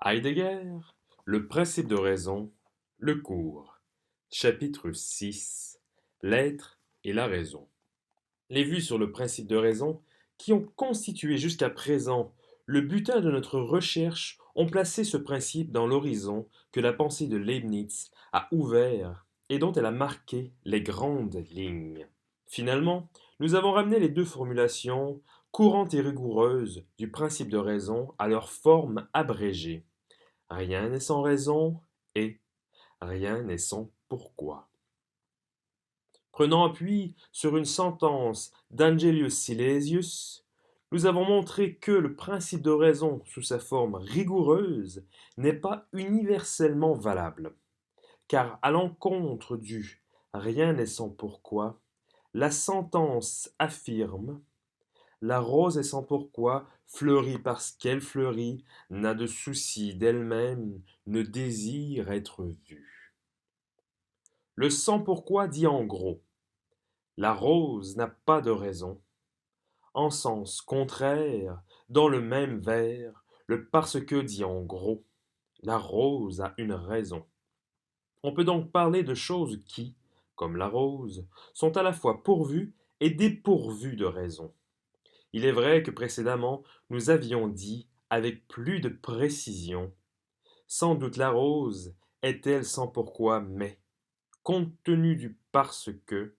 Heidegger, le principe de raison, le cours, chapitre 6, l'être et la raison. Les vues sur le principe de raison, qui ont constitué jusqu'à présent le butin de notre recherche, ont placé ce principe dans l'horizon que la pensée de Leibniz a ouvert et dont elle a marqué les grandes lignes. Finalement, nous avons ramené les deux formulations, courantes et rigoureuses, du principe de raison à leur forme abrégée. Rien n'est sans raison et rien n'est sans pourquoi. Prenant appui sur une sentence d'Angelius Silesius, nous avons montré que le principe de raison sous sa forme rigoureuse n'est pas universellement valable, car à l'encontre du rien n'est sans pourquoi, la sentence affirme la rose est sans pourquoi, fleurit parce qu'elle fleurit, n'a de souci d'elle-même, ne désire être vue. Le sans pourquoi dit en gros, la rose n'a pas de raison. En sens contraire, dans le même vers, le parce que dit en gros, la rose a une raison. On peut donc parler de choses qui, comme la rose, sont à la fois pourvues et dépourvues de raison. Il est vrai que précédemment nous avions dit avec plus de précision, sans doute la rose est-elle sans pourquoi, mais, compte tenu du parce que,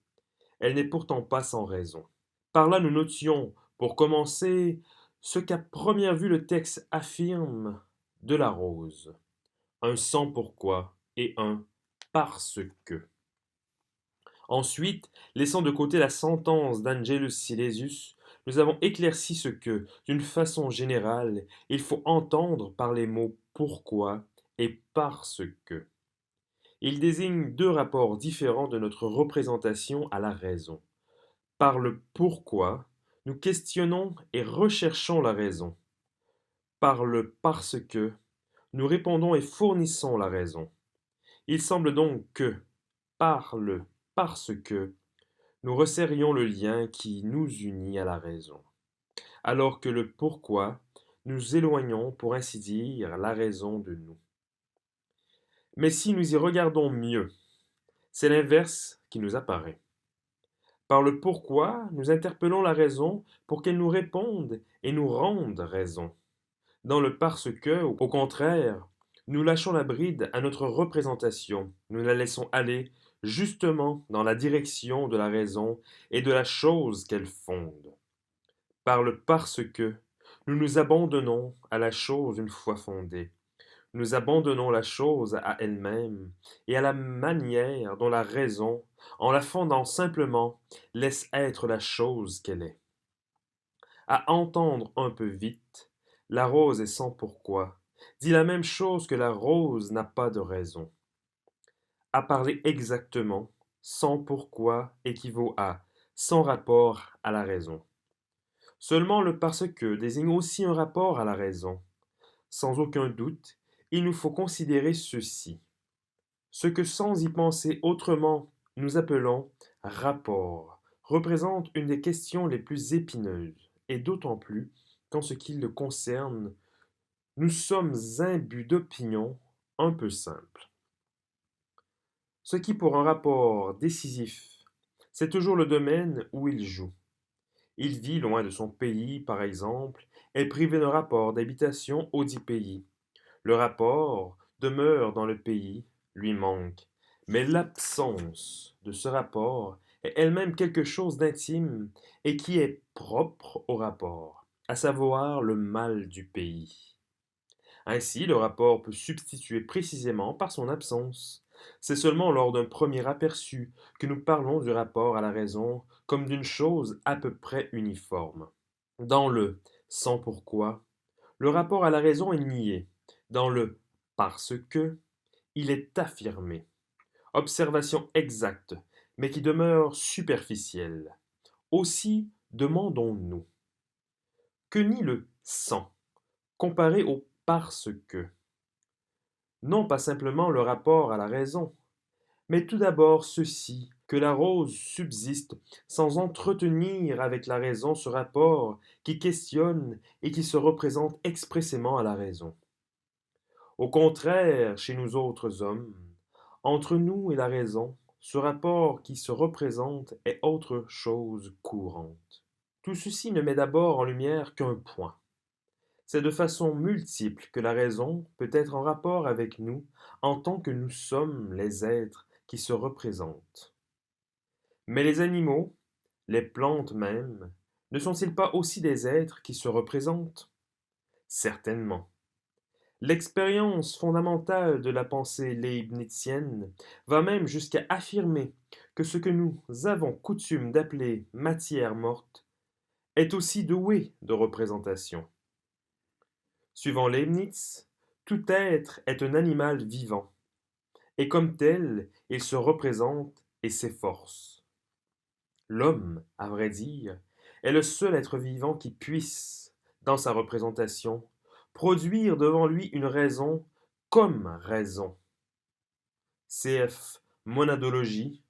elle n'est pourtant pas sans raison. Par là nous notions, pour commencer, ce qu'à première vue le texte affirme de la rose, un sans pourquoi et un parce que. Ensuite, laissant de côté la sentence d'Angelus Silesius, nous avons éclairci ce que, d'une façon générale, il faut entendre par les mots pourquoi et parce que. Ils désignent deux rapports différents de notre représentation à la raison. Par le pourquoi, nous questionnons et recherchons la raison. Par le parce que, nous répondons et fournissons la raison. Il semble donc que, par le parce que, nous resserrions le lien qui nous unit à la raison, alors que le pourquoi, nous éloignons, pour ainsi dire, la raison de nous. Mais si nous y regardons mieux, c'est l'inverse qui nous apparaît. Par le pourquoi, nous interpellons la raison pour qu'elle nous réponde et nous rende raison. Dans le parce que, au contraire, nous lâchons la bride à notre représentation, nous la laissons aller justement dans la direction de la raison et de la chose qu'elle fonde. Par le parce que, nous nous abandonnons à la chose une fois fondée. Nous abandonnons la chose à elle-même et à la manière dont la raison, en la fondant simplement, laisse être la chose qu'elle est. À entendre un peu vite, la rose est sans pourquoi, dit la même chose que la rose n'a pas de raison. À parler exactement, sans pourquoi équivaut à sans rapport à la raison. Seulement le parce que désigne aussi un rapport à la raison. Sans aucun doute, il nous faut considérer ceci. Ce que sans y penser autrement nous appelons rapport représente une des questions les plus épineuses, et d'autant plus qu'en ce qui le concerne, nous sommes imbus d'opinions un peu simples. Ce qui pour un rapport décisif, c'est toujours le domaine où il joue. Il vit loin de son pays, par exemple, est privé d'un rapport d'habitation audit pays. Le rapport demeure dans le pays, lui manque, mais l'absence de ce rapport est elle-même quelque chose d'intime et qui est propre au rapport, à savoir le mal du pays. Ainsi, le rapport peut substituer précisément par son absence. C'est seulement lors d'un premier aperçu que nous parlons du rapport à la raison comme d'une chose à peu près uniforme. Dans le sans pourquoi, le rapport à la raison est nié. Dans le parce que, il est affirmé. Observation exacte, mais qui demeure superficielle. Aussi, demandons-nous, que nie le sans, comparé au parce que? Non pas simplement le rapport à la raison, mais tout d'abord ceci, que la rose subsiste sans entretenir avec la raison ce rapport qui questionne et qui se représente expressément à la raison. Au contraire, chez nous autres hommes, entre nous et la raison, ce rapport qui se représente est autre chose courante. Tout ceci ne met d'abord en lumière qu'un point. C'est de façon multiple que la raison peut être en rapport avec nous en tant que nous sommes les êtres qui se représentent. Mais les animaux, les plantes même, ne sont-ils pas aussi des êtres qui se représentent? Certainement. L'expérience fondamentale de la pensée leibnizienne va même jusqu'à affirmer que ce que nous avons coutume d'appeler matière morte est aussi doué de représentation. Suivant Leibniz, tout être est un animal vivant, et comme tel, il se représente et s'efforce. L'homme, à vrai dire, est le seul être vivant qui puisse, dans sa représentation, produire devant lui une raison comme raison. Cf. Monadologie,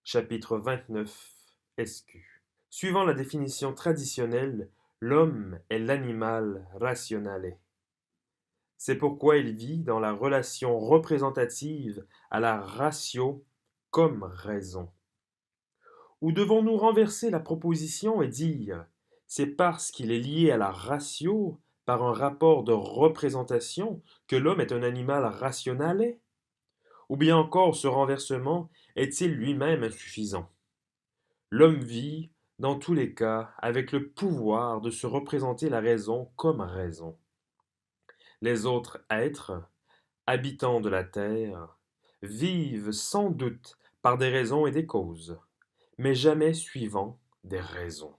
chapitre 29, SQ. Suivant la définition traditionnelle, l'homme est l'animal rationnel. C'est pourquoi il vit dans la relation représentative à la ratio comme raison. Ou devons-nous renverser la proposition et dire c'est parce qu'il est lié à la ratio par un rapport de représentation que l'homme est un animal rationnel? Ou bien encore ce renversement est-il lui-même insuffisant? L'homme vit, dans tous les cas, avec le pouvoir de se représenter la raison comme raison. Les autres êtres, habitants de la terre, vivent sans doute par des raisons et des causes, mais jamais suivant des raisons.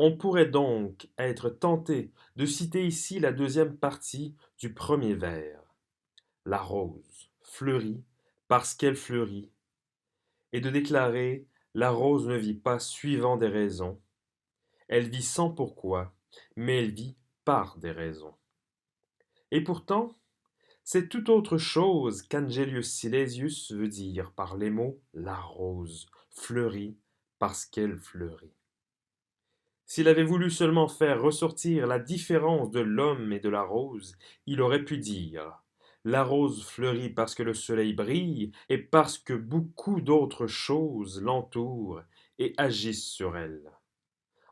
On pourrait donc être tenté de citer ici la deuxième partie du premier vers. La rose fleurit parce qu'elle fleurit, et de déclarer la rose ne vit pas suivant des raisons, elle vit sans pourquoi, mais elle vit par des raisons. Et pourtant, c'est tout autre chose qu'Angelius Silesius veut dire par les mots la rose fleurit parce qu'elle fleurit. S'il avait voulu seulement faire ressortir la différence de l'homme et de la rose, il aurait pu dire la rose fleurit parce que le soleil brille et parce que beaucoup d'autres choses l'entourent et agissent sur elle.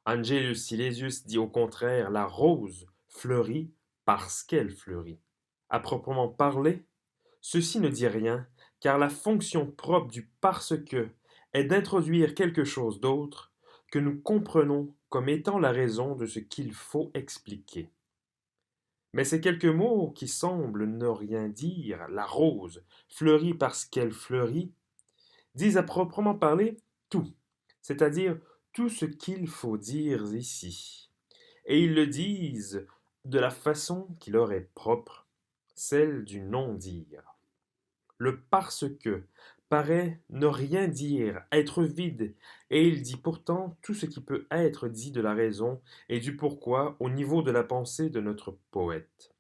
Angelius Silesius dit au contraire la rose fleurit parce qu'elle fleurit. À proprement parler, ceci ne dit rien, car la fonction propre du parce que est d'introduire quelque chose d'autre que nous comprenons comme étant la raison de ce qu'il faut expliquer. Mais ces quelques mots qui semblent ne rien dire, la rose fleurit parce qu'elle fleurit, disent à proprement parler tout, c'est-à-dire tout ce qu'il faut dire ici. Et ils le disent de la façon qui leur est propre, celle du non-dire. Le parce que paraît ne rien dire, être vide, et il dit pourtant tout ce qui peut être dit de la raison et du pourquoi au niveau de la pensée de notre poète.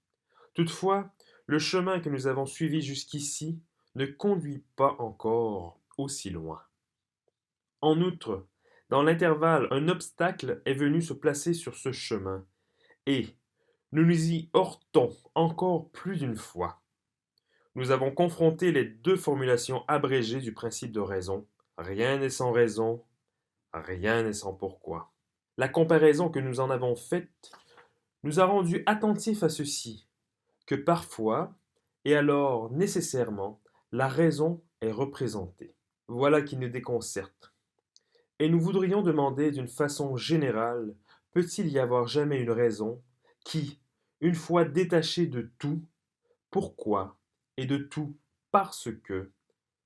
Toutefois, le chemin que nous avons suivi jusqu'ici ne conduit pas encore aussi loin. En outre, dans l'intervalle, un obstacle est venu se placer sur ce chemin, et nous nous y heurtons encore plus d'une fois. Nous avons confronté les deux formulations abrégées du principe de raison. Rien n'est sans raison, rien n'est sans pourquoi. La comparaison que nous en avons faite nous a rendus attentifs à ceci, que parfois, et alors nécessairement, la raison est représentée. Voilà qui nous déconcerte. Et nous voudrions demander d'une façon générale, peut-il y avoir jamais une raison qui, une fois détachée de tout, pourquoi, et de tout parce que,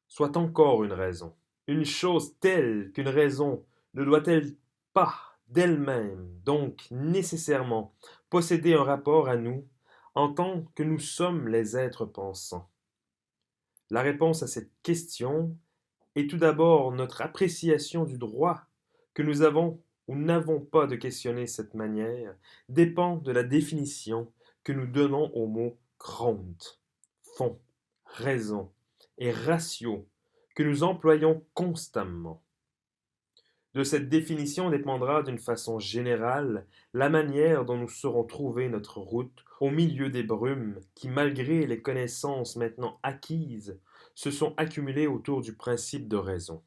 soit encore une raison? Une chose telle qu'une raison ne doit-elle pas d'elle-même, donc nécessairement, posséder un rapport à nous en tant que nous sommes les êtres pensants? La réponse à cette question est tout d'abord notre appréciation du droit que nous avons ou n'avons pas de questionner cette manière dépend de la définition que nous donnons au mot Grund, fond, raison et ratio que nous employons constamment. De cette définition dépendra d'une façon générale la manière dont nous saurons trouver notre route au milieu des brumes qui, malgré les connaissances maintenant acquises, se sont accumulées autour du principe de raison.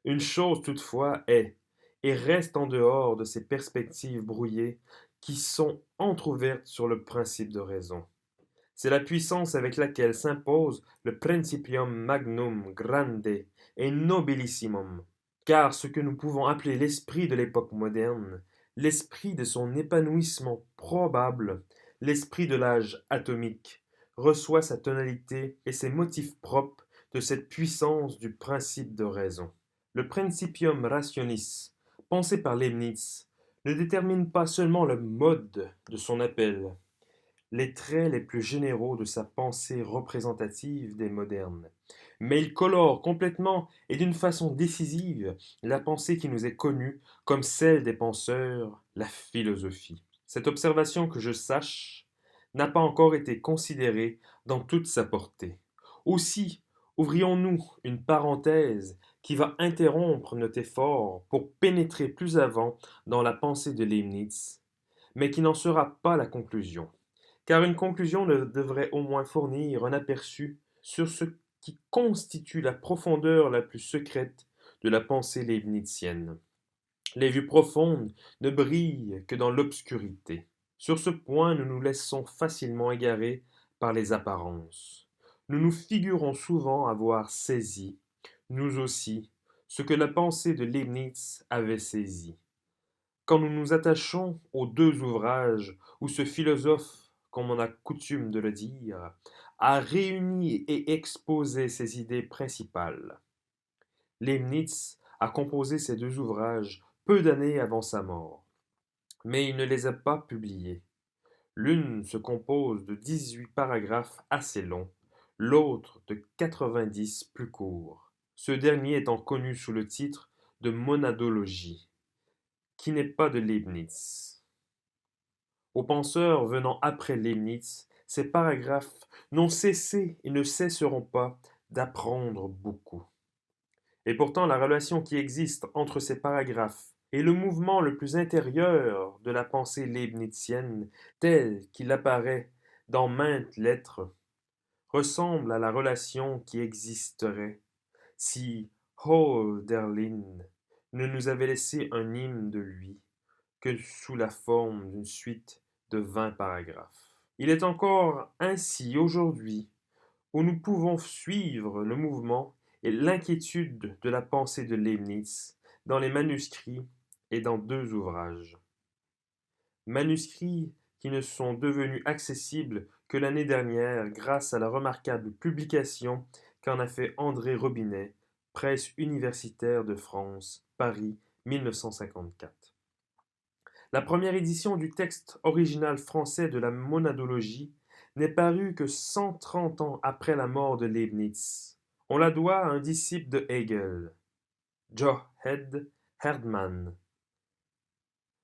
Une chose toutefois est et reste en dehors de ces perspectives brouillées qui sont entr'ouvertes sur le principe de raison. C'est la puissance avec laquelle s'impose le principium magnum grande et nobilissimum. Car ce que nous pouvons appeler l'esprit de l'époque moderne, l'esprit de son épanouissement probable, l'esprit de l'âge atomique, reçoit sa tonalité et ses motifs propres de cette puissance du principe de raison. Le principium rationis, pensé par Leibniz, ne détermine pas seulement le mode de son appel, les traits les plus généraux de sa pensée représentative des modernes. Mais il colore complètement et d'une façon décisive la pensée qui nous est connue comme celle des penseurs, la philosophie. Cette observation, que je sache, n'a pas encore été considérée dans toute sa portée. Aussi, ouvrions-nous une parenthèse qui va interrompre notre effort pour pénétrer plus avant dans la pensée de Leibniz, mais qui n'en sera pas la conclusion, car une conclusion devrait au moins fournir un aperçu sur ce qui constitue la profondeur la plus secrète de la pensée leibnizienne. Les vues profondes ne brillent que dans l'obscurité. Sur ce point, nous nous laissons facilement égarer par les apparences. Nous nous figurons souvent avoir saisi, nous aussi, ce que la pensée de Leibniz avait saisi. Quand nous nous attachons aux deux ouvrages où ce philosophe, comme on a coutume de le dire, a réuni et exposé ses idées principales. Leibniz a composé ces deux ouvrages peu d'années avant sa mort, mais il ne les a pas publiés. L'une se compose de 18 paragraphes assez longs, l'autre de 90 plus courts, ce dernier étant connu sous le titre de Monadologie, qui n'est pas de Leibniz. Aux penseurs venant après Leibniz, ces paragraphes n'ont cessé et ne cesseront pas d'apprendre beaucoup. Et pourtant, la relation qui existe entre ces paragraphes et le mouvement le plus intérieur de la pensée leibnizienne, tel qu'il apparaît dans maintes lettres, ressemble à la relation qui existerait si Hölderlin ne nous avait laissé un hymne de lui que sous la forme d'une suite de 20 paragraphes. Il est encore ainsi aujourd'hui où nous pouvons suivre le mouvement et l'inquiétude de la pensée de Leibniz dans les manuscrits et dans deux ouvrages. Manuscrits qui ne sont devenus accessibles que l'année dernière grâce à la remarquable publication qu'en a fait André Robinet, Presse universitaire de France, Paris, 1954. La première édition du texte original français de la monadologie n'est parue que 130 ans après la mort de Leibniz. On la doit à un disciple de Hegel, Johann Herdmann.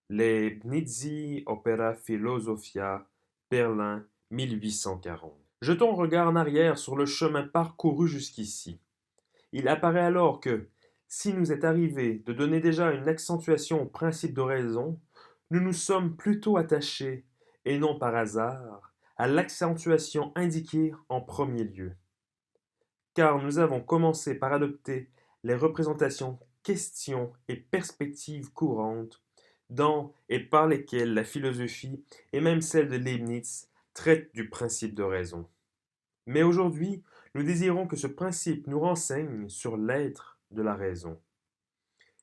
Leibnizi Opera Philosophia, Berlin, 1840. Jetons un regard en arrière sur le chemin parcouru jusqu'ici. Il apparaît alors que, si nous est arrivé de donner déjà une accentuation au principe de raison, nous nous sommes plutôt attachés, et non par hasard, à l'accentuation indiquée en premier lieu. Car nous avons commencé par adopter les représentations, questions et perspectives courantes dans et par lesquelles la philosophie, et même celle de Leibniz, traite du principe de raison. Mais aujourd'hui, nous désirons que ce principe nous renseigne sur l'être de la raison.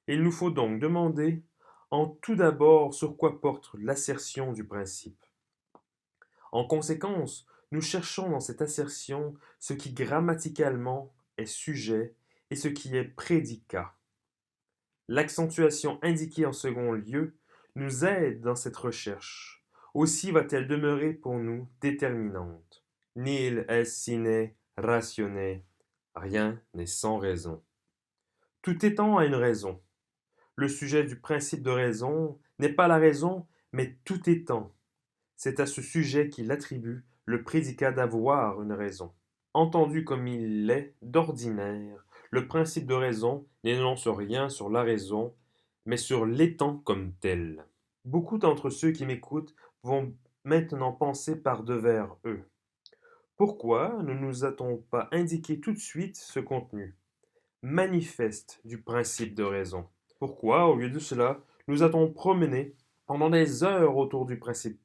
Il nous faut donc demander en tout d'abord sur quoi porte l'assertion du principe. En conséquence, nous cherchons dans cette assertion ce qui grammaticalement est sujet et ce qui est prédicat. L'accentuation indiquée en second lieu nous aide dans cette recherche. Aussi va-t-elle demeurer pour nous déterminante. Nil est sine ratione, rien n'est sans raison. Tout étant a une raison. Le sujet du principe de raison n'est pas la raison, mais tout étant. C'est à ce sujet qu'il attribue le prédicat d'avoir une raison. Entendu comme il l'est d'ordinaire, Le principe de raison n'énonce rien sur la raison, mais sur l'étant comme tel. Beaucoup d'entre ceux qui m'écoutent vont maintenant penser par devers eux. Pourquoi ne nous a-t-on pas indiqué tout de suite ce contenu manifeste du principe de raison? Pourquoi, au lieu de cela, nous a-t-on promené pendant des heures autour du principe?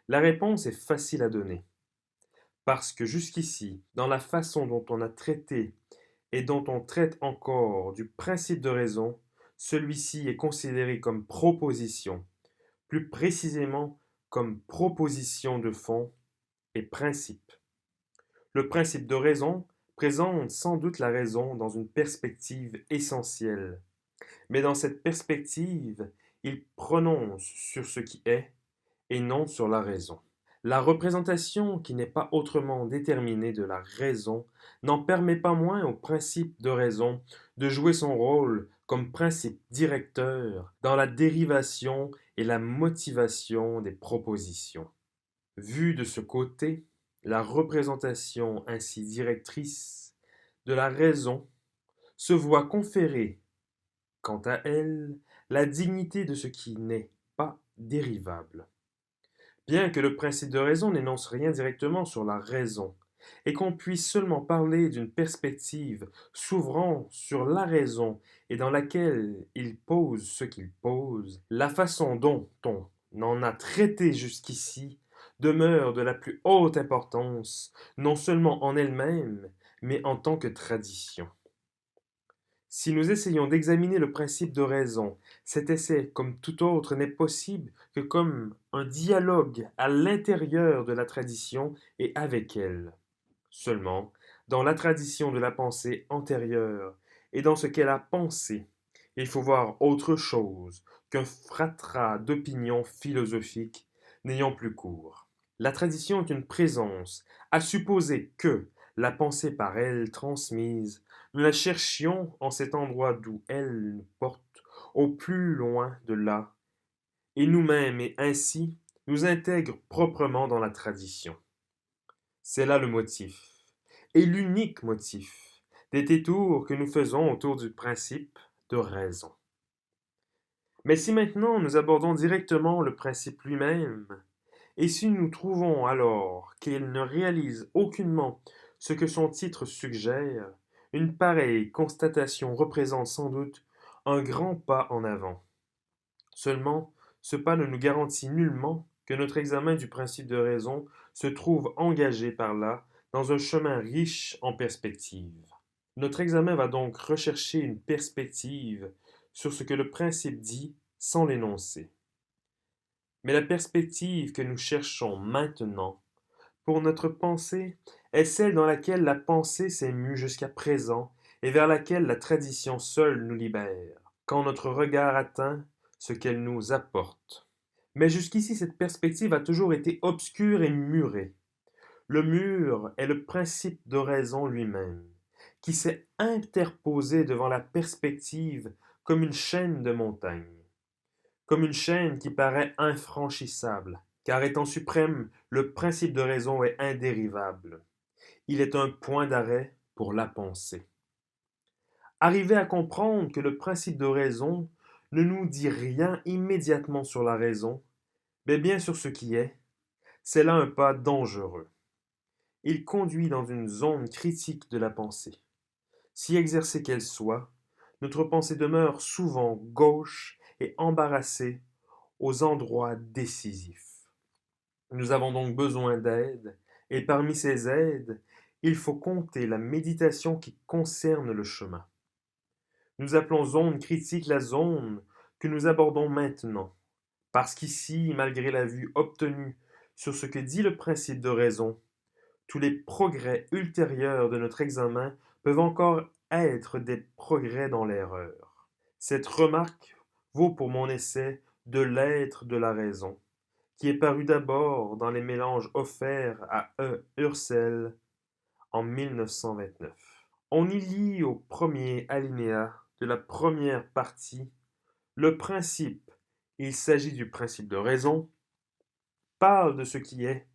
La réponse est facile à donner. Parce que jusqu'ici, dans la façon dont on a traité et dont on traite encore du principe de raison, celui-ci est considéré comme proposition, plus précisément comme proposition de fond et principe. Le principe de raison présente sans doute la raison dans une perspective essentielle, mais dans cette perspective, il prononce sur ce qui est et non sur la raison. La représentation qui n'est pas autrement déterminée de la raison n'en permet pas moins au principe de raison de jouer son rôle comme principe directeur dans la dérivation et la motivation des propositions. Vue de ce côté, la représentation ainsi directrice de la raison se voit conférer, quant à elle, la dignité de ce qui n'est pas dérivable. Bien que le principe de raison n'énonce rien directement sur la raison, et qu'on puisse seulement parler d'une perspective s'ouvrant sur la raison et dans laquelle il pose ce qu'il pose, la façon dont on en a traité jusqu'ici demeure de la plus haute importance, non seulement en elle-même, mais en tant que tradition. Si nous essayons d'examiner le principe de raison, cet essai, comme tout autre, n'est possible que comme un dialogue à l'intérieur de la tradition et avec elle. Seulement, dans la tradition de la pensée antérieure et dans ce qu'elle a pensé, il faut voir autre chose qu'un fratras d'opinions philosophiques n'ayant plus cours. La tradition est une présence, à supposer que, la pensée par elle transmise, nous la cherchions en cet endroit d'où elle nous porte au plus loin de là, et nous-mêmes, et ainsi nous intègre proprement dans la tradition. C'est là le motif, et l'unique motif, des détours que nous faisons autour du principe de raison. Mais si maintenant nous abordons directement le principe lui-même, et si nous trouvons alors qu'il ne réalise aucunement ce que son titre suggère, une pareille constatation représente sans doute un grand pas en avant. Seulement, ce pas ne nous garantit nullement que notre examen du principe de raison se trouve engagé par là dans un chemin riche en perspectives. Notre examen va donc rechercher une perspective sur ce que le principe dit sans l'énoncer. Mais la perspective que nous cherchons maintenant pour notre pensée est celle dans laquelle la pensée s'est mue jusqu'à présent et vers laquelle la tradition seule nous libère, quand notre regard atteint ce qu'elle nous apporte. Mais jusqu'ici, cette perspective a toujours été obscure et murée. Le mur est le principe de raison lui-même, qui s'est interposé devant la perspective comme une chaîne de montagnes, comme une chaîne qui paraît infranchissable, car étant suprême, le principe de raison est indérivable. Il est un point d'arrêt pour la pensée. Arriver à comprendre que le principe de raison ne nous dit rien immédiatement sur la raison, mais bien sur ce qui est, c'est là un pas dangereux. Il conduit dans une zone critique de la pensée. Si exercée qu'elle soit, notre pensée demeure souvent gauche et embarrassée aux endroits décisifs. Nous avons donc besoin d'aide, et parmi ces aides, il faut compter la méditation qui concerne le chemin. Nous appelons zone critique la zone que nous abordons maintenant, parce qu'ici, malgré la vue obtenue sur ce que dit le principe de raison, tous les progrès ultérieurs de notre examen peuvent encore être des progrès dans l'erreur. Cette remarque vaut pour mon essai de l'être de la raison, qui est paru d'abord dans les mélanges offerts à E. Ursel en 1929. On y lit au premier alinéa de la première partie le principe, il s'agit du principe de raison, parle de ce qui est,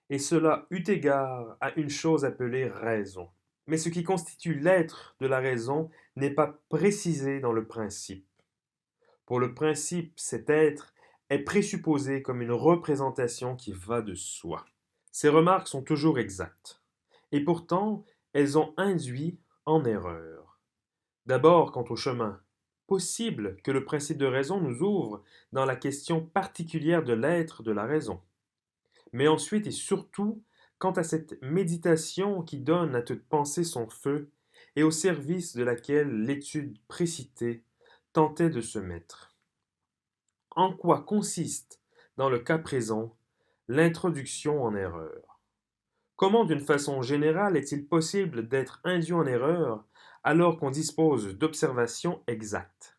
et cela eut égard à une chose appelée raison. Mais ce qui constitue l'être de la raison n'est pas précisé dans le principe. Pour le principe, cet être est présupposé comme une représentation qui va de soi. Ces remarques sont toujours exactes, et pourtant elles ont induit en erreur. D'abord quant au chemin possible que le principe de raison nous ouvre dans la question particulière de l'être de la raison, mais ensuite et surtout quant à cette méditation qui donne à toute pensée son feu et au service de laquelle l'étude précitée tentait de se mettre. En quoi consiste, dans le cas présent, l'introduction en erreur? Comment, d'une façon générale, est-il possible d'être induit en erreur alors qu'on dispose d'observations exactes?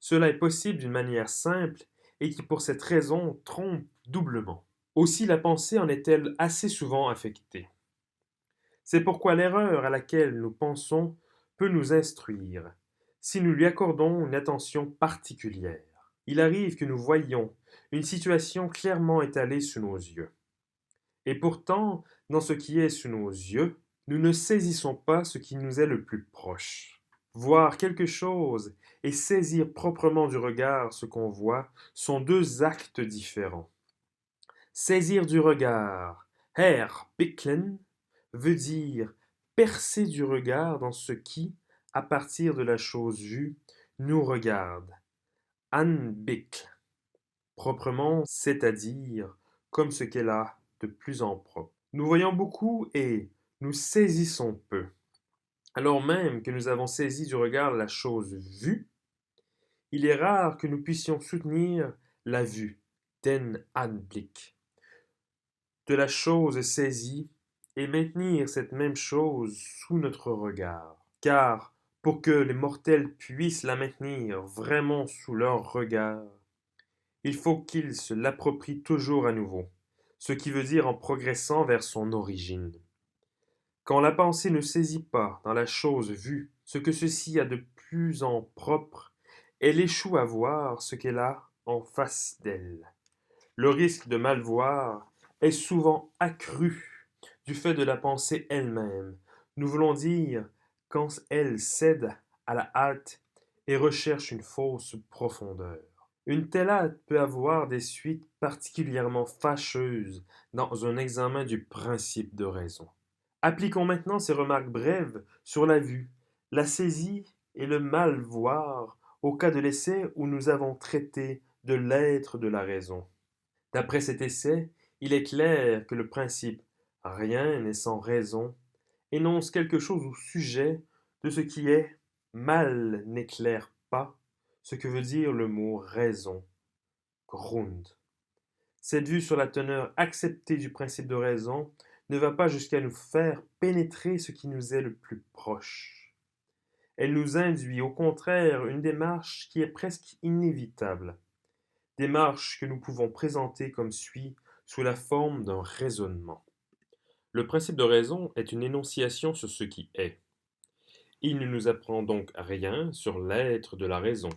Cela est possible d'une manière simple et qui, pour cette raison, trompe doublement. Aussi la pensée en est-elle assez souvent affectée. C'est pourquoi l'erreur à laquelle nous pensons peut nous instruire, si nous lui accordons une attention particulière. Il arrive que nous voyions une situation clairement étalée sous nos yeux. Et pourtant, dans ce qui est sous nos yeux, nous ne saisissons pas ce qui nous est le plus proche. Voir quelque chose et saisir proprement du regard ce qu'on voit sont deux actes différents. Saisir du regard, herpicklen, veut dire percer du regard dans ce qui, à partir de la chose vue, nous regarde. Anblick, proprement, c'est-à-dire comme ce qu'elle a de plus en propre. Nous voyons beaucoup et nous saisissons peu. Alors même que nous avons saisi du regard la chose vue, il est rare que nous puissions soutenir la vue, den Anblick, de la chose saisie et maintenir cette même chose sous notre regard. Car pour que les mortels puissent la maintenir vraiment sous leur regard, il faut qu'ils se l'approprient toujours à nouveau, ce qui veut dire en progressant vers son origine. Quand la pensée ne saisit pas dans la chose vue ce que ceci a de plus en propre, elle échoue à voir ce qu'elle a en face d'elle. Le risque de mal voir est souvent accru du fait de la pensée elle-même. Nous voulons dire quand elle cède à la hâte et recherche une fausse profondeur. Une telle hâte peut avoir des suites particulièrement fâcheuses dans un examen du principe de raison. Appliquons maintenant ces remarques brèves sur la vue, la saisie et le mal voir au cas de l'essai où nous avons traité de l'être de la raison. D'après cet essai, il est clair que le principe rien n'est sans raison énonce quelque chose au sujet de ce qui est mal n'éclaire pas ce que veut dire le mot raison, Grund. Cette vue sur la teneur acceptée du principe de raison ne va pas jusqu'à nous faire pénétrer ce qui nous est le plus proche. Elle nous induit au contraire une démarche qui est presque inévitable, démarche que nous pouvons présenter comme suit sous la forme d'un raisonnement. Le principe de raison est une énonciation sur ce qui est. Il ne nous apprend donc rien sur l'être de la raison.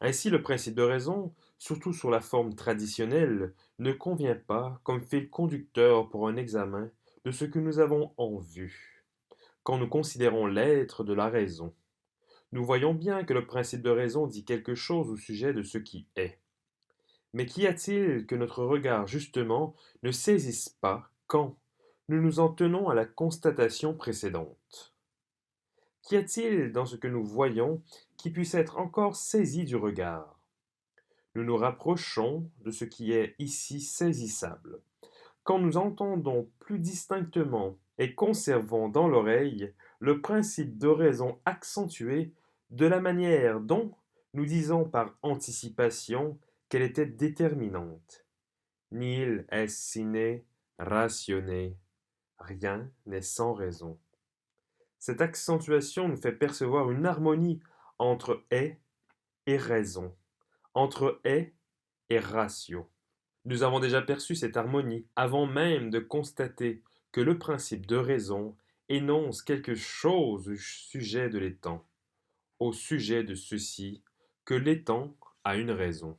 Ainsi, le principe de raison, surtout sur la forme traditionnelle, ne convient pas comme fil conducteur pour un examen de ce que nous avons en vue. Quand nous considérons l'être de la raison, nous voyons bien que le principe de raison dit quelque chose au sujet de ce qui est. Mais qu'y a-t-il que notre regard, justement, ne saisisse pas quand nous nous en tenons à la constatation précédente? Qu'y a-t-il dans ce que nous voyons qui puisse être encore saisi du regard? Nous nous rapprochons de ce qui est ici saisissable. Quand nous entendons plus distinctement et conservons dans l'oreille le principe de raison accentué de la manière dont nous disons par anticipation qu'elle était déterminante. Nil est sine ratione, rien n'est sans raison. Cette accentuation nous fait percevoir une harmonie entre est et raison, entre est et ratio. Nous avons déjà perçu cette harmonie avant même de constater que le principe de raison énonce quelque chose au sujet de l'étang, au sujet de ceci, que l'étang a une raison.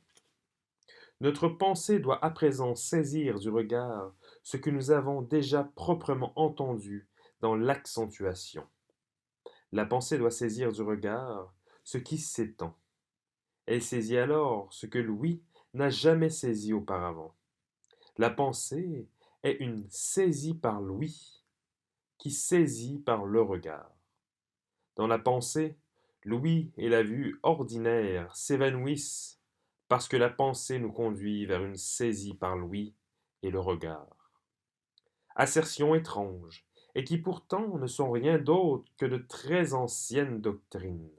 Notre pensée doit à présent saisir du regard ce que nous avons déjà proprement entendu dans l'accentuation. La pensée doit saisir du regard ce qui s'étend. Elle saisit alors ce que l'ouïe n'a jamais saisi auparavant. La pensée est une saisie par l'ouïe qui saisit par le regard. Dans la pensée, l'ouïe et la vue ordinaire s'évanouissent parce que la pensée nous conduit vers une saisie par l'ouïe et le regard. Assertions étranges, et qui pourtant ne sont rien d'autre que de très anciennes doctrines.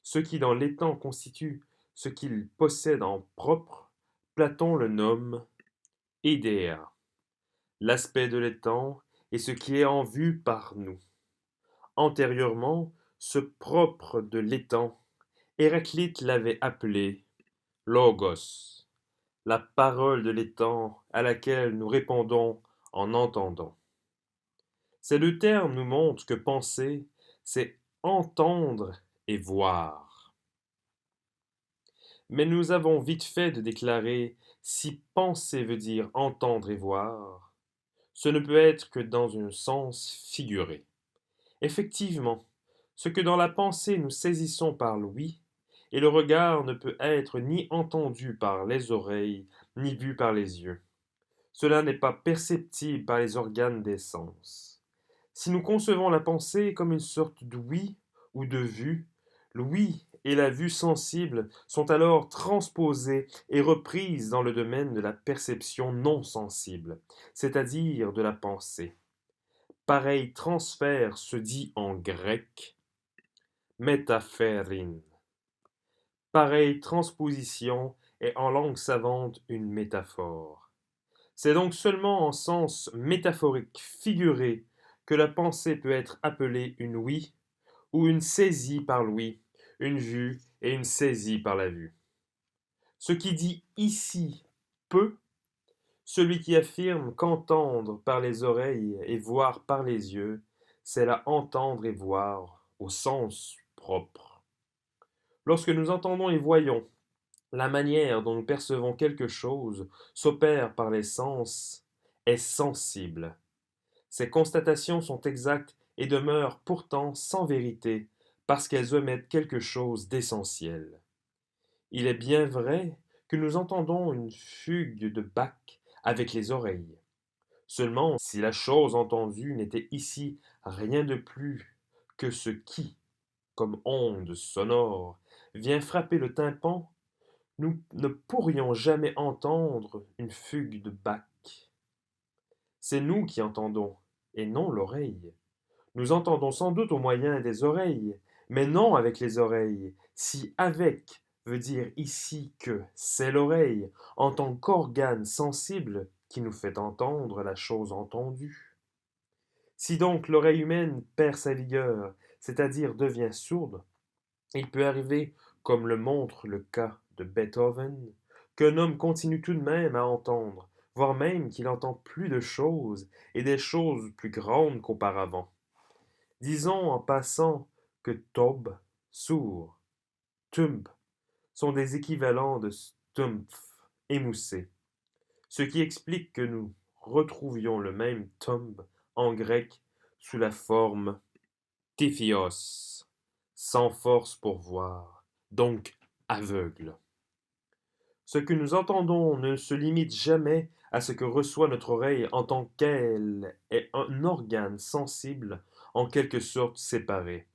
Ce qui dans l'étang constitue ce qu'il possède en propre, Platon le nomme idea. L'aspect de l'étang est ce qui est en vue par nous. Antérieurement, ce propre de l'étang, Héraclite l'avait appelé logos, la parole de l'étang à laquelle nous répondons en entendant. Ces deux termes nous montrent que penser, c'est entendre et voir. Mais nous avons vite fait de déclarer si penser veut dire entendre et voir, ce ne peut être que dans un sens figuré. Effectivement, ce que dans la pensée nous saisissons par l'ouïe, et le regard ne peut être ni entendu par les oreilles, ni vu par les yeux. Cela n'est pas perceptible par les organes des sens. Si nous concevons la pensée comme une sorte d'ouïe ou de vue, l'ouïe et la vue sensible sont alors transposées et reprises dans le domaine de la perception non sensible, c'est-à-dire de la pensée. Pareil transfert se dit en grec métaphérin. Pareille transposition est en langue savante une métaphore. C'est donc seulement en sens métaphorique figuré que la pensée peut être appelée une ouïe ou une saisie par l'ouïe, une vue et une saisie par la vue. Ce qui dit ici peut, celui qui affirme qu'entendre par les oreilles et voir par les yeux, c'est là entendre et voir au sens propre. Lorsque nous entendons et voyons, la manière dont nous percevons quelque chose s'opère par les sens, est sensible. Ces constatations sont exactes et demeurent pourtant sans vérité, parce qu'elles omettent quelque chose d'essentiel. Il est bien vrai que nous entendons une fugue de Bach avec les oreilles. Seulement, si la chose entendue n'était ici rien de plus que ce qui, comme onde sonore, vient frapper le tympan, nous ne pourrions jamais entendre une fugue de Bach. C'est nous qui entendons, et non l'oreille. Nous entendons sans doute au moyen des oreilles, mais non avec les oreilles. Si avec veut dire ici que c'est l'oreille, en tant qu'organe sensible qui nous fait entendre la chose entendue. Si donc l'oreille humaine perd sa vigueur, c'est-à-dire devient sourde, il peut arriver, comme le montre le cas de Beethoven, qu'un homme continue tout de même à entendre, voire même qu'il entend plus de choses, et des choses plus grandes qu'auparavant. Disons en passant que Taub, sourd, Tumb sont des équivalents de Stumpf, émoussé, ce qui explique que nous retrouvions le même Tumb en grec sous la forme Téphios, sans force pour voir, donc aveugle. Ce que nous entendons ne se limite jamais à ce que reçoit notre oreille en tant qu'elle est un organe sensible en quelque sorte séparé.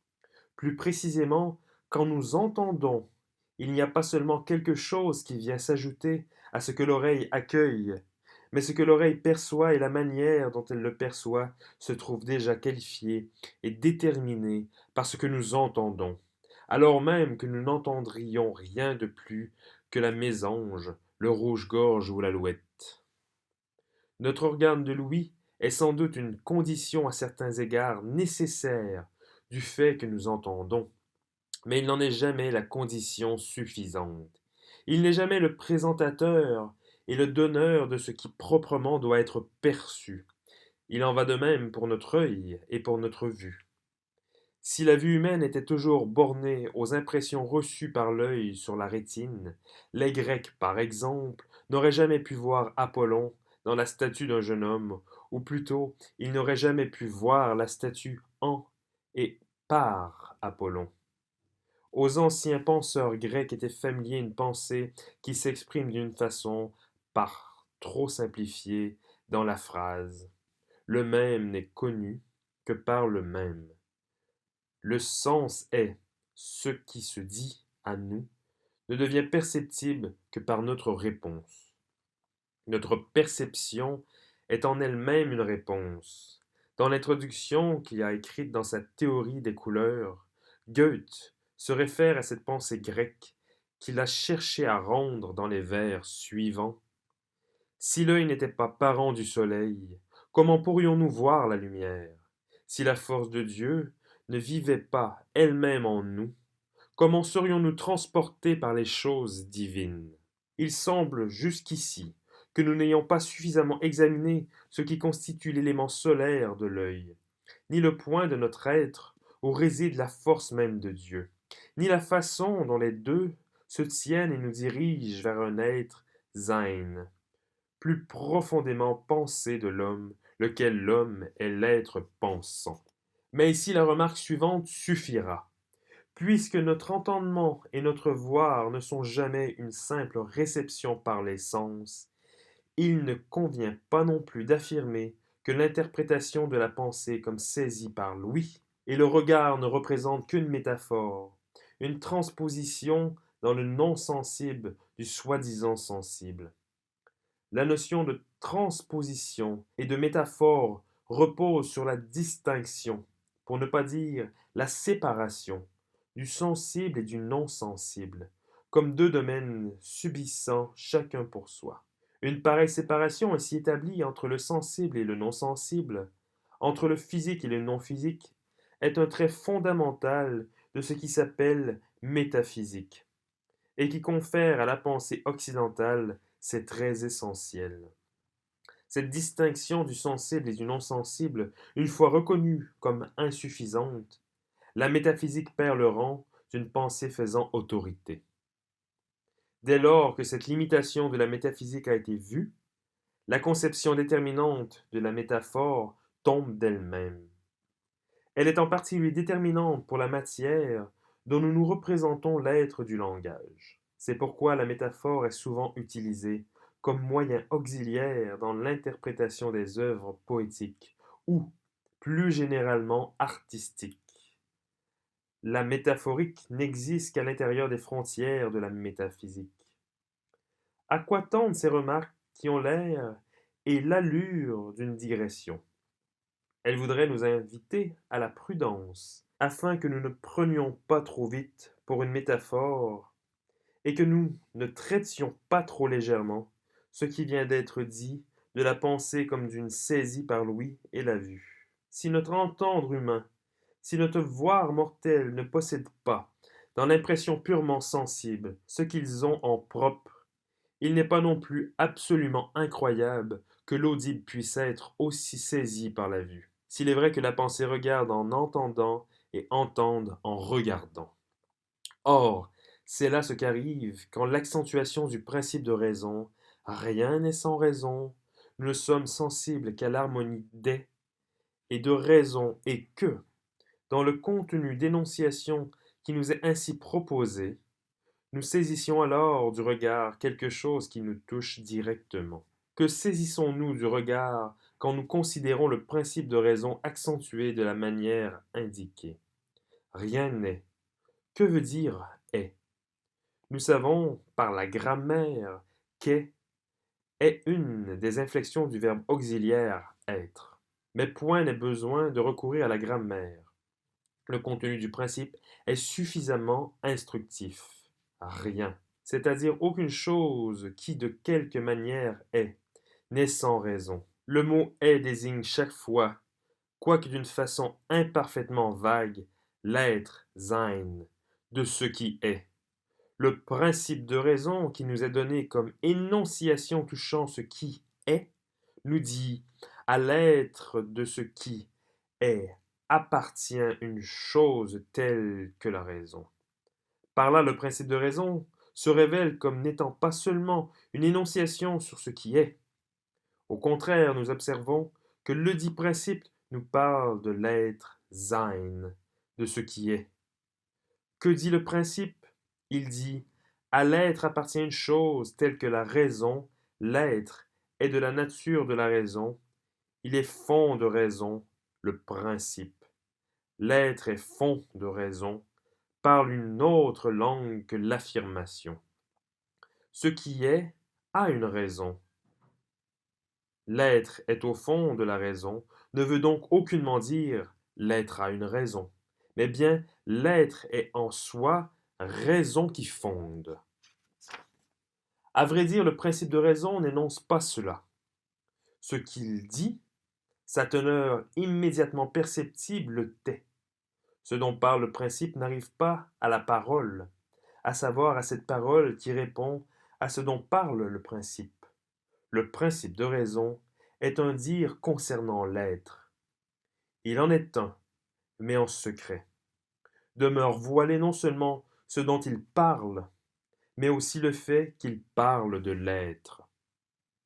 Plus précisément, quand nous entendons, il n'y a pas seulement quelque chose qui vient s'ajouter à ce que l'oreille accueille, mais ce que l'oreille perçoit et la manière dont elle le perçoit se trouvent déjà qualifiés et déterminés par ce que nous entendons, alors même que nous n'entendrions rien de plus que la mésange, le rouge-gorge ou l'alouette. Notre organe de l'ouïe est sans doute une condition à certains égards nécessaire du fait que nous entendons, mais il n'en est jamais la condition suffisante. Il n'est jamais le présentateur et le donneur de ce qui proprement doit être perçu. Il en va de même pour notre œil et pour notre vue. Si la vue humaine était toujours bornée aux impressions reçues par l'œil sur la rétine, les Grecs, par exemple, n'auraient jamais pu voir Apollon dans la statue d'un jeune homme, ou plutôt, il n'aurait jamais pu voir la statue en et par Apollon. Aux anciens penseurs grecs était familier une pensée qui s'exprime d'une façon par trop simplifiée dans la phrase. Le même n'est connu que par le même. Le sens est ce qui se dit à nous ne devient perceptible que par notre réponse. Notre perception est en elle-même une réponse. Dans l'introduction qu'il a écrite dans sa théorie des couleurs, Goethe se réfère à cette pensée grecque qu'il a cherché à rendre dans les vers suivants. Si l'œil n'était pas parent du soleil, comment pourrions-nous voir la lumière? Si la force de Dieu ne vivait pas elle-même en nous, comment serions-nous transportés par les choses divines? Il semble jusqu'ici que nous n'ayons pas suffisamment examiné ce qui constitue l'élément solaire de l'œil, ni le point de notre être où réside la force même de Dieu, ni la façon dont les deux se tiennent et nous dirigent vers un être Sein, plus profondément pensé de l'homme, lequel l'homme est l'être pensant. Mais ici la remarque suivante suffira. Puisque notre entendement et notre voir ne sont jamais une simple réception par les sens, il ne convient pas non plus d'affirmer que l'interprétation de la pensée comme saisie par l'ouïe et le regard ne représentent qu'une métaphore, une transposition dans le non-sensible du soi-disant sensible. La notion de transposition et de métaphore repose sur la distinction, pour ne pas dire la séparation, du sensible et du non-sensible, comme deux domaines subissant chacun pour soi. Une pareille séparation est si établie entre le sensible et le non-sensible, entre le physique et le non-physique, est un trait fondamental de ce qui s'appelle métaphysique, et qui confère à la pensée occidentale ses traits essentiels. Cette distinction du sensible et du non-sensible, une fois reconnue comme insuffisante, la métaphysique perd le rang d'une pensée faisant autorité. Dès lors que cette limitation de la métaphysique a été vue, la conception déterminante de la métaphore tombe d'elle-même. Elle est en particulier déterminante pour la matière dont nous nous représentons l'être du langage. C'est pourquoi la métaphore est souvent utilisée comme moyen auxiliaire dans l'interprétation des œuvres poétiques ou, plus généralement, artistiques. La métaphorique n'existe qu'à l'intérieur des frontières de la métaphysique. À quoi tendent ces remarques qui ont l'air et l'allure d'une digression? Elles voudraient nous inviter à la prudence, afin que nous ne prenions pas trop vite pour une métaphore et que nous ne traitions pas trop légèrement ce qui vient d'être dit de la pensée comme d'une saisie par l'ouïe et la vue. Si notre entendre humain, si notre voir mortel ne possède pas, dans l'impression purement sensible, ce qu'ils ont en propre, il n'est pas non plus absolument incroyable que l'audible puisse être aussi saisi par la vue, s'il est vrai que la pensée regarde en entendant et entende en regardant. Or, c'est là ce qu'arrive quand l'accentuation du principe de raison, rien n'est sans raison, nous ne sommes sensibles qu'à l'harmonie des et de raison et que, dans le contenu d'énonciation qui nous est ainsi proposé, nous saisissions alors du regard quelque chose qui nous touche directement. Que saisissons-nous du regard quand nous considérons le principe de raison accentué de la manière indiquée? Rien n'est. Que veut dire est? Nous savons, par la grammaire, qu'est est une des inflexions du verbe auxiliaire être. Mais point n'est besoin de recourir à la grammaire. Le contenu du principe est suffisamment instructif. Rien, c'est-à-dire aucune chose qui de quelque manière est, n'est sans raison. Le mot est désigne chaque fois, quoique d'une façon imparfaitement vague, l'être, sein, de ce qui est. Le principe de raison qui nous est donné comme énonciation touchant ce qui est, nous dit à l'être de ce qui est appartient une chose telle que la raison. Par là, le principe de raison se révèle comme n'étant pas seulement une énonciation sur ce qui est. Au contraire, nous observons que le dit principe nous parle de l'être sein, de ce qui est. Que dit le principe? Il dit: à l'être appartient une chose telle que la raison, l'être est de la nature de la raison, il est fond de raison, le principe. L'être est fond de raison, parle une autre langue que l'affirmation. Ce qui est a une raison. L'être est au fond de la raison ne veut donc aucunement dire l'être a une raison, mais bien l'être est en soi raison qui fonde. À vrai dire, le principe de raison n'énonce pas cela. Ce qu'il dit, sa teneur immédiatement perceptible le tait. Ce dont parle le principe n'arrive pas à la parole, à savoir à cette parole qui répond à ce dont parle le principe. Le principe de raison est un dire concernant l'être. Il en est un, mais en secret. Demeure voilé non seulement ce dont il parle, mais aussi le fait qu'il parle de l'être.